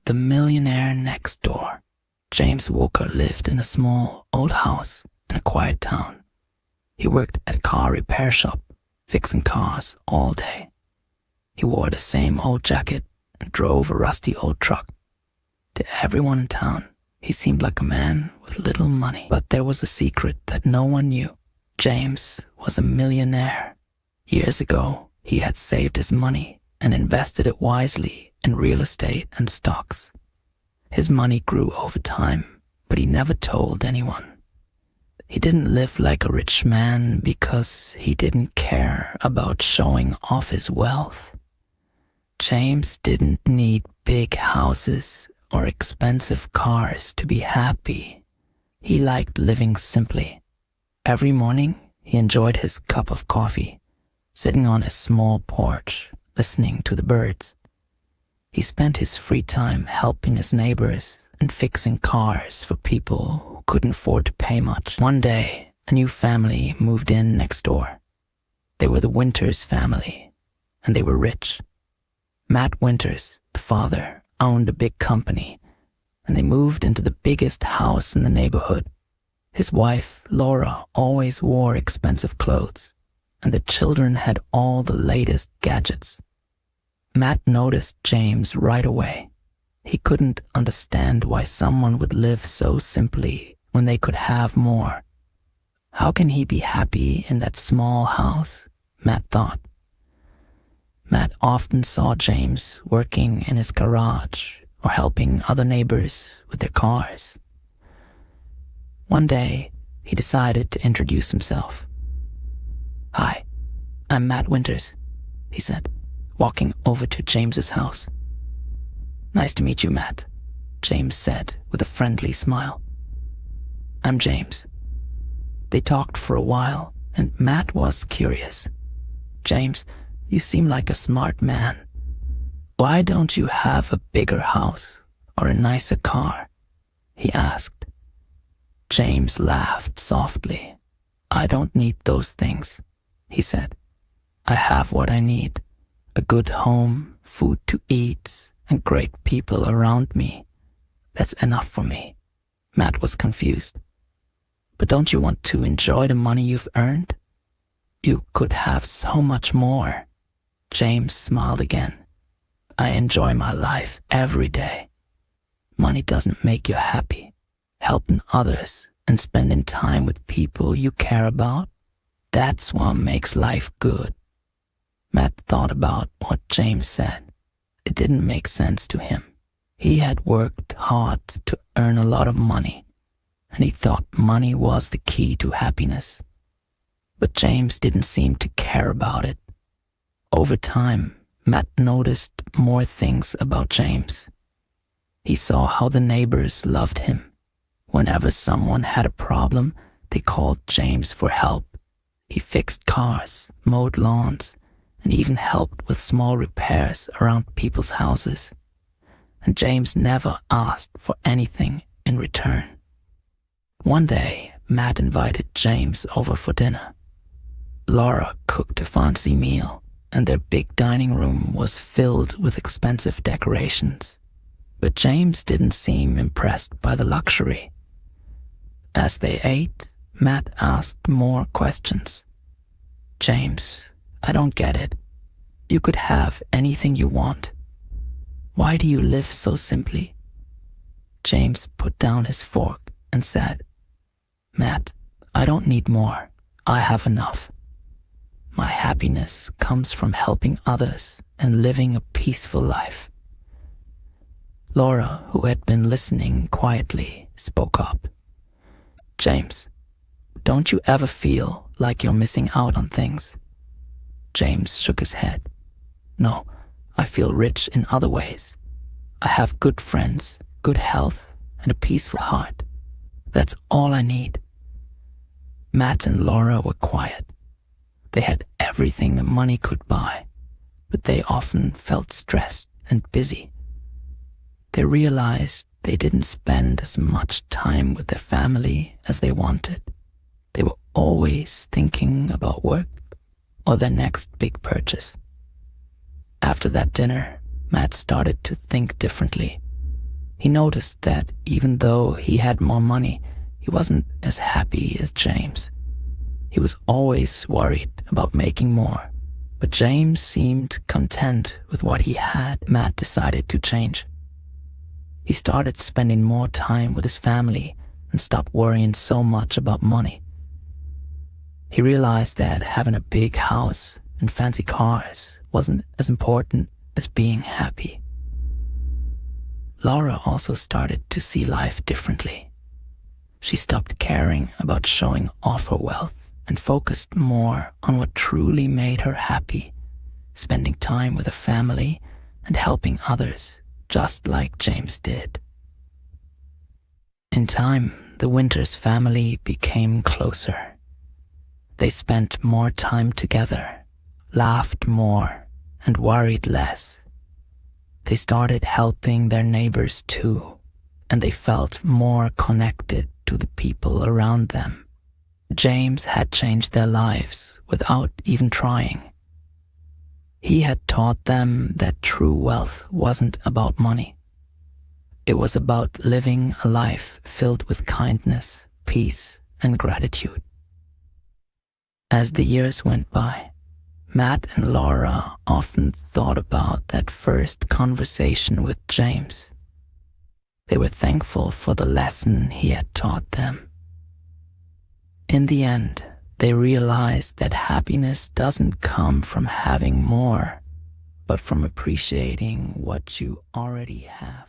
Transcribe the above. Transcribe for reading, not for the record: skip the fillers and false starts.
The Millionaire Next Door. James Walker lived in a small, old house in a quiet town. He worked at a car repair shop, fixing cars all day. He wore the same old jacket and drove a rusty old truck. To everyone in town, he seemed like a man with little money. But there was a secret that no one knew. James was a millionaire. Years ago, he had saved his money and invested it wisely in real estate and stocks. His money grew over time, but he never told anyone. He didn't live like a rich man because he didn't care about showing off his wealth. James didn't need big houses or expensive cars to be happy. He liked living simply. Every morning, he enjoyed his cup of coffee, sitting on his small porch, listening to the birds. He spent his free time helping his neighbors and fixing cars for people who couldn't afford to pay much. One day, a new family moved in next door. They were the Winters family, and they were rich. Matt Winters, the father, owned a big company, and they moved into the biggest house in the neighborhood. His wife, Laura, always wore expensive clothes, and the children had all the latest gadgets. Matt noticed James right away. He couldn't understand why someone would live so simply when they could have more. How can he be happy in that small house? Matt thought. Matt often saw James working in his garage or helping other neighbors with their cars. One day, he decided to introduce himself. "Hi, I'm Matt Winters," he said, walking over to James's house. "Nice to meet you, Matt," James said with a friendly smile. "I'm James." They talked for a while, and Matt was curious. "James, you seem like a smart man. Why don't you have a bigger house or a nicer car?" he asked. James laughed softly. "I don't need those things," he said. "I have what I need. A good home, food to eat, and great people around me. That's enough for me." Matt was confused. "But don't you want to enjoy the money you've earned? You could have so much more." James smiled again. "I enjoy my life every day. Money doesn't make you happy. Helping others and spending time with people you care about, that's what makes life good." Matt thought about what James said. It didn't make sense to him. He had worked hard to earn a lot of money, and he thought money was the key to happiness. But James didn't seem to care about it. Over time, Matt noticed more things about James. He saw how the neighbors loved him. Whenever someone had a problem, they called James for help. He fixed cars, mowed lawns, and even helped with small repairs around people's houses. And James never asked for anything in return. One day, Matt invited James over for dinner. Laura cooked a fancy meal, and their big dining room was filled with expensive decorations. But James didn't seem impressed by the luxury. As they ate, Matt asked more questions. "James, I don't get it. You could have anything you want. Why do you live so simply?" James put down his fork and said, "Matt, I don't need more. I have enough. My happiness comes from helping others and living a peaceful life." Laura, who had been listening quietly, spoke up. "James, don't you ever feel like you're missing out on things?" James shook his head. "No, I feel rich in other ways. I have good friends, good health, and a peaceful heart. That's all I need." Matt and Laura were quiet. They had everything money could buy, but they often felt stressed and busy. They realized they didn't spend as much time with their family as they wanted. They were always thinking about work or their next big purchase. After that dinner, Matt started to think differently. He noticed that even though he had more money, he wasn't as happy as James. He was always worried about making more, but James seemed content with what he had. Matt decided to change. He started spending more time with his family and stopped worrying so much about money. He realized that having a big house and fancy cars wasn't as important as being happy. Laura also started to see life differently. She stopped caring about showing off her wealth and focused more on what truly made her happy, spending time with her family and helping others, just like James did. In time, the Winters family became closer. They spent more time together, laughed more, and worried less. They started helping their neighbors too, and they felt more connected to the people around them. James had changed their lives without even trying. He had taught them that true wealth wasn't about money. It was about living a life filled with kindness, peace, and gratitude. As the years went by, Matt and Laura often thought about that first conversation with James. They were thankful for the lesson he had taught them. In the end, they realized that happiness doesn't come from having more, but from appreciating what you already have.